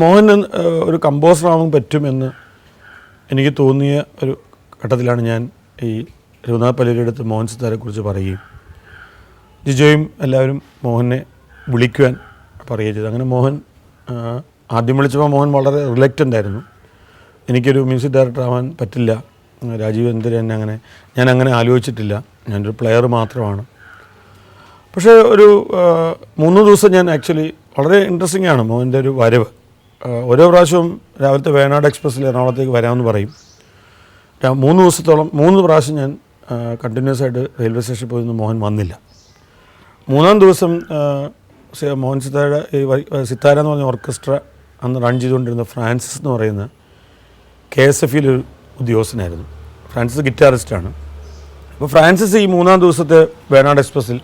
മോഹൻ ഒരു കമ്പോസറാവാൻ പറ്റുമെന്ന് എനിക്ക് തോന്നിയ ഒരു ഘട്ടത്തിലാണ് ഞാൻ ഈ രഘുനാഥ് പലേരിയുടെ അടുത്ത് മോഹൻ സിത്താരെക്കുറിച്ച് പറയുകയും ജിജോയും എല്ലാവരും മോഹനെ വിളിക്കുവാൻ പറയുകയും ചെയ്തു. അങ്ങനെ മോഹൻ ആദ്യം വിളിച്ചപ്പോൾ മോഹൻ വളരെ റിലക്റ്റൻ്റ് ആയിരുന്നു. എനിക്കൊരു മ്യൂസിക് ഡയറക്ടർ ആവാൻ പറ്റില്ല, രാജീവ് എന്തിന് എന്നെ ഞാൻ അങ്ങനെ ആലോചിച്ചിട്ടില്ല, ഞാനൊരു പ്ലെയർ മാത്രമാണ്. പക്ഷേ ഒരു 3 ദിവസം ഞാൻ ആക്ച്വലി വളരെ ഇൻട്രസ്റ്റിംഗ് ആണ് മോഹൻ്റെ ഒരു വരവ്. ഓരോ പ്രാവശ്യവും രാവിലത്തെ വേണാട് എക്സ്പ്രസ്സിൽ എറണാകുളത്തേക്ക് വരാമെന്ന് പറയും. 3 ദിവസത്തോളം 3 പ്രാവശ്യം ഞാൻ കണ്ടിന്യൂസ് ആയിട്ട് റെയിൽവേ സ്റ്റേഷനിൽ പോയി മോഹൻ വന്നില്ല. 3-ാം ദിവസം മോഹൻ സിത്താരയുടെ ഈ സിത്താര എന്ന് പറഞ്ഞ ഓർക്കസ്ട്ര അന്ന് റൺ ചെയ്തുകൊണ്ടിരുന്ന ഫ്രാൻസിസ് എന്ന് പറയുന്ന KSF-യിലൊരു ഉദ്യോഗസ്ഥനായിരുന്നു. ഫ്രാൻസിസ് ഗിറ്റാറിസ്റ്റാണ്. അപ്പോൾ ഫ്രാൻസിസ് ഈ 3-ാം ദിവസത്തെ വേണാട് എക്സ്പ്രസ്സിൽ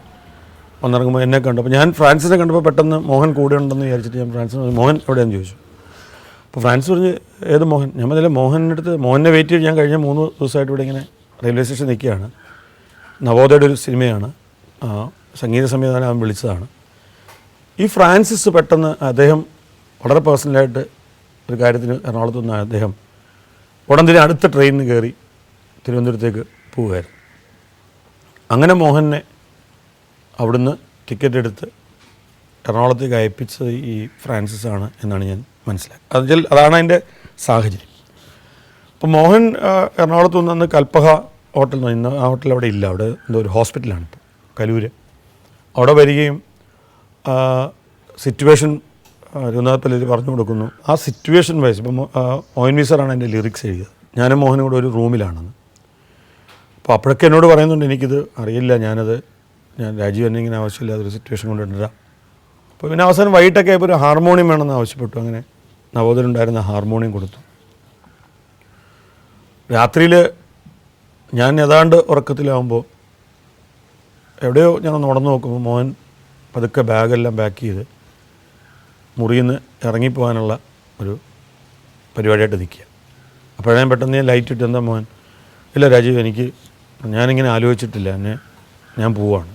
വന്നിറങ്ങുമ്പോൾ എന്നെ കണ്ടു. അപ്പോൾ ഞാൻ ഫ്രാൻസിനെ കണ്ടപ്പോൾ പെട്ടെന്ന് മോഹൻ കൂടെ ഉണ്ടെന്ന് വിചാരിച്ചിട്ട് ഞാൻ ഫ്രാൻസിന് മോഹൻ എവിടെയാണെന്ന് ചോദിച്ചു. അപ്പോൾ ഫ്രാൻസിസ് പറഞ്ഞ് ഏത് മോഹൻ? ഞാൻ പറഞ്ഞില്ല, മോഹൻ്റെ അടുത്ത് മോഹനെ വെയിറ്റ് ചെയ്ത് ഞാൻ കഴിഞ്ഞ 3 ദിവസമായിട്ട് ഇവിടെ ഇങ്ങനെ റെയിൽവേ സ്റ്റേഷൻ നിൽക്കുകയാണ്. നവോദയയുടെ ഒരു സിനിമയാണ്, സംഗീത സംവിധാനം അവൻ വിളിച്ചതാണ്. ഈ ഫ്രാൻസിസ് പെട്ടെന്ന് അദ്ദേഹം വളരെ പേഴ്സണലായിട്ട് ഒരു കാര്യത്തിന് എറണാകുളത്ത് നിന്ന് അദ്ദേഹം ഉടൻ തന്നെ അടുത്ത ട്രെയിനിന് കയറി തിരുവനന്തപുരത്തേക്ക് പോവുകയായിരുന്നു. അങ്ങനെ മോഹനെ അവിടുന്ന് ടിക്കറ്റ് എടുത്ത് എറണാകുളത്തേക്ക് അയപ്പിച്ചത് ഈ ഫ്രാൻസിസ് ആണ് എന്നാണ് ഞാൻ മനസ്സിലാക്കിയത്. അതാണ് അതിൻ്റെ സാഹചര്യം. അപ്പോൾ മോഹൻ എറണാകുളത്ത് നിന്ന് കൽപ്പഹ ഹോട്ടൽ നിന്ന്, ആ ഹോട്ടൽ അവിടെ ഇല്ല, അവിടെ എന്തോ ഒരു ഹോസ്പിറ്റലാണ് ഇപ്പോൾ കലൂര്. അവിടെ വരികയും സിറ്റുവേഷൻ രഘുനാഥ് പലേരി പറഞ്ഞു കൊടുക്കുന്നു. ആ സിറ്റുവേഷൻ വൈസ് ഇപ്പം ONV സാറാണ് എൻ്റെ ലിറിക്സ് എഴുതിയത്. ഞാനും മോഹനും കൂടെ ഒരു റൂമിലാണെന്ന്. അപ്പോൾ അപ്പോഴൊക്കെ എന്നോട് പറയുന്നുണ്ട് എനിക്കിത് അറിയില്ല, ഞാൻ രാജീവ് എന്നെ ഇങ്ങനെ ആവശ്യമില്ലാതൊരു സിറ്റുവേഷൻ കൊണ്ടിട്ടില്ല. അപ്പോൾ പിന്നെ അവസാനം വൈകിട്ടൊക്കെ ആയപ്പോൾ ഒരു ഹാർമോണിയം വേണമെന്ന് ആവശ്യപ്പെട്ടു. അങ്ങനെ നവോദയനുണ്ടായിരുന്ന ഹാർമോണിയം കൊടുത്തു. രാത്രിയിൽ ഞാൻ ഏതാണ്ട് ഉറക്കത്തിലാവുമ്പോൾ എവിടെയോ ഞാനൊന്ന് ഉടന്നു നോക്കുമ്പോൾ മോഹൻ പതുക്കെ ബാഗെല്ലാം പാക്ക് ചെയ്ത് മുറിയിൽ നിന്ന് ഇറങ്ങിപ്പോകാനുള്ള ഒരു പരിപാടിയായിട്ട് നിൽക്കുക. അപ്പോഴേ ഞാൻ പെട്ടെന്ന് ലൈറ്റ് ഇട്ട്, എന്താ മോഹൻ? ഇല്ല രാജീവ്, ഞാനിങ്ങനെ ആലോചിച്ചിട്ടില്ല, ഞാൻ പോവാണ്.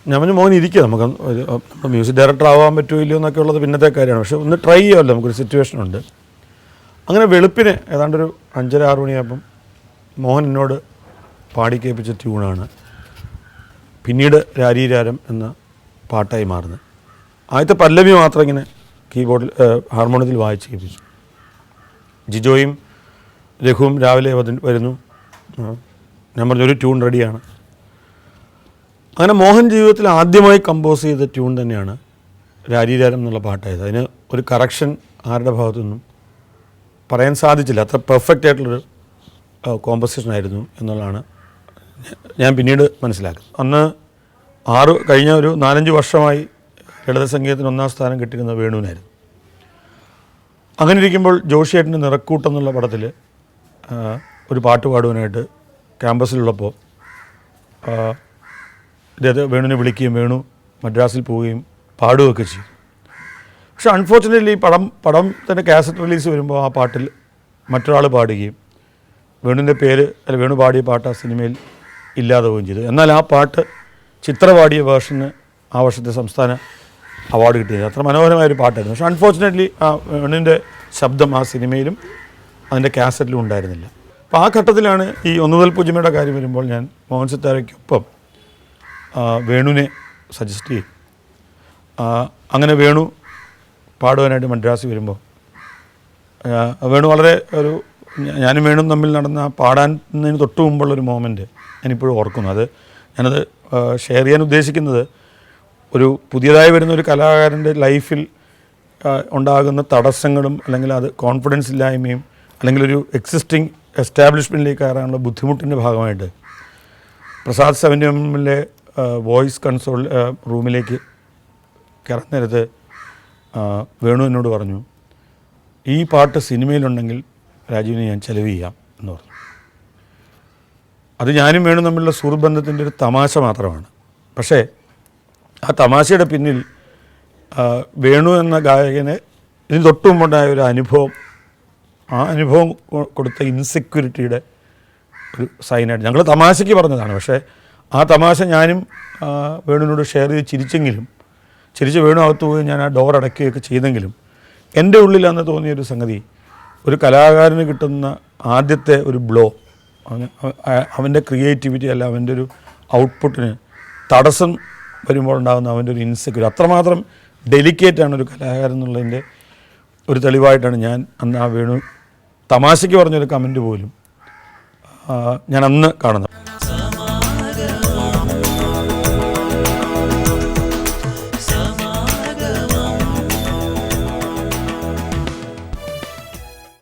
ഞാൻ പറഞ്ഞു മോഹൻ ഇരിക്കുക, നമുക്ക് നമ്മൾ മ്യൂസിക് ഡയറക്ടർ ആവാൻ പറ്റുമോ ഇല്ലയോ എന്നൊക്കെ ഉള്ളത് പിന്നത്തെ കാര്യമാണ്, പക്ഷേ ഒന്ന് ട്രൈ ചെയ്യാമല്ലോ, നമുക്കൊരു സിറ്റുവേഷൻ ഉണ്ട്. അങ്ങനെ വെളുപ്പിന് ഏതാണ്ടൊരു 5:30-6 മണിയാകുമ്പം മോഹൻ എന്നോട് പാടി കേൾപ്പിച്ച ട്യൂണാണ് പിന്നീട് രാരീരാരം എന്ന പാട്ടായി മാറുന്നത്. ആദ്യത്തെ പല്ലവി മാത്രം ഇങ്ങനെ കീബോർഡിൽ ഹാർമോണിയത്തിൽ വായിച്ച് കേൾപ്പിച്ചു. ജിജോയും രഘുവും രാവിലെ വരുന്നു. ഞാൻ പറഞ്ഞൊരു ട്യൂൺ റെഡിയാണ്. അങ്ങനെ മോഹൻ ജീവിതത്തിൽ ആദ്യമായി കമ്പോസ് ചെയ്ത ട്യൂൺ തന്നെയാണ് രാരീരാരം എന്നുള്ള പാട്ടായത്. അതിന് ഒരു കറക്ഷൻ ആരുടെ ഭാഗത്തു നിന്നും പറയാൻ സാധിച്ചില്ല. അത്ര പെർഫെക്റ്റ് ആയിട്ടുള്ളൊരു കോമ്പോസിഷനായിരുന്നു എന്നുള്ളതാണ് ഞാൻ പിന്നീട് മനസ്സിലാക്കുന്നത്. അന്ന് കഴിഞ്ഞ ഒരു 4-5 വർഷമായി ലളിത സംഗീതത്തിന് 1-ാം സ്ഥാനം കിട്ടിയിരുന്നത് വേണുവിനായിരുന്നു. അങ്ങനെ ഇരിക്കുമ്പോൾ ജോഷിയേട്ടൻ്റെ നിറക്കൂട്ടെന്നുള്ള പടത്തിൽ ഒരു പാട്ട് പാടുവാനായിട്ട് ക്യാമ്പസിലുള്ളപ്പോൾ വേണുവിനെ വിളിക്കുകയും വേണു മദ്രാസിൽ പോവുകയും പാടുകയൊക്കെ ചെയ്യും. പക്ഷെ അൺഫോർച്ചുനേറ്റ്ലി പടം തന്നെ കാസറ്റ് റിലീസ് വരുമ്പോൾ ആ പാട്ടിൽ മറ്റൊരാൾ പാടുകയും വേണുവിൻ്റെ പേര് വേണു പാടിയ പാട്ട് ആ സിനിമയിൽ ഇല്ലാതാവുകയും ചെയ്തു. എന്നാൽ ആ പാട്ട് ചിത്ര പാടിയ വേർഷന് ആ വർഷത്തെ സംസ്ഥാന അവാർഡ് കിട്ടിയത്. അത്ര മനോഹരമായൊരു പാട്ടായിരുന്നു. പക്ഷേ അൺഫോർച്ചുനേറ്റ്ലി ആ വേണുവിൻ്റെ ശബ്ദം ആ സിനിമയിലും അതിൻ്റെ കാസറ്റിലും ഉണ്ടായിരുന്നില്ല. അപ്പോൾ ആ ഘട്ടത്തിലാണ് ഈ 1 മുതൽ 0 കാര്യം വരുമ്പോൾ ഞാൻ മോഹൻ സിത്താരയ്ക്കൊപ്പം വേണുവിനെ സജസ്റ്റ് ചെയ്യും. അങ്ങനെ വേണു പാടുവാനായിട്ട് മദ്രാസിൽ വരുമ്പോൾ വേണു വളരെ ഞാനും വേണും തമ്മിൽ നടന്ന പാടാനതിന് തൊട്ട് മുമ്പുള്ളൊരു മൊമെൻറ്റ് ഞാനിപ്പോഴും ഓർക്കുന്നു. ഞാനത് ഷെയർ ചെയ്യാൻ ഉദ്ദേശിക്കുന്നത് ഒരു പുതിയതായി വരുന്ന ഒരു കലാകാരൻ്റെ ലൈഫിൽ ഉണ്ടാകുന്ന തടസ്സങ്ങളും അല്ലെങ്കിൽ അത് കോൺഫിഡൻസ് ഇല്ലായ്മയും അല്ലെങ്കിൽ ഒരു എക്സിസ്റ്റിംഗ് എസ്റ്റാബ്ലിഷ്മെൻറ്റിലേക്ക് കയറാനുള്ള ബുദ്ധിമുട്ടിൻ്റെ ഭാഗമായിട്ട് പ്രസാദ് 7mm വോയിസ് കൺസോൾ റൂമിലേക്ക് കയറാൻ നേരത്ത് വേണു എന്നോട് പറഞ്ഞു, ഈ പാട്ട് സിനിമയിലുണ്ടെങ്കിൽ രാജീവിനെ ഞാൻ ചെലവ് ചെയ്യാം എന്ന് പറഞ്ഞു. അത് ഞാനും വേണു തമ്മിലുള്ള സുഹൃബന്ധത്തിൻ്റെ ഒരു തമാശ മാത്രമാണ്. പക്ഷേ ആ തമാശയുടെ പിന്നിൽ വേണു എന്ന ഗായകന് ഇതിന് തൊട്ട് മുമ്പുണ്ടായ ഒരു അനുഭവം, ആ അനുഭവം കൊടുത്ത ഇൻസെക്യൂരിറ്റിയുടെ ഒരു സൈനായിട്ട് ഞങ്ങൾ തമാശയ്ക്ക് പറഞ്ഞതാണ്. പക്ഷേ ആ തമാശ ഞാനും വേണുവിനോട് ഷെയർ ചെയ്ത് ചിരിച്ചെങ്കിലും ചിരിച്ച് വേണു അകത്ത് പോയി ഞാൻ ആ ഡോർ അടയ്ക്കുകയൊക്കെ ചെയ്തെങ്കിലും എൻ്റെ ഉള്ളിൽ അന്ന് തോന്നിയൊരു സംഗതി, ഒരു കലാകാരന് കിട്ടുന്ന ആദ്യത്തെ ഒരു ബ്ലോ, അവൻ്റെ ക്രിയേറ്റിവിറ്റി അല്ല അവൻ്റെ ഒരു ഔട്ട്പുട്ടിന് തടസ്സം വരുമ്പോൾ ഉണ്ടാകുന്ന അവൻ്റെ ഒരു ഇൻസെക്യൂർ, അത്രമാത്രം ഡെലിക്കേറ്റാണ് ഒരു കലാകാരൻ എന്നുള്ളതിൻ്റെ ഒരു തെളിവായിട്ടാണ് ഞാൻ അന്ന് ആ വേണു തമാശയ്ക്ക് പറഞ്ഞൊരു കമൻറ്റ് പോലും ഞാൻ അന്ന് കാണുന്നത്.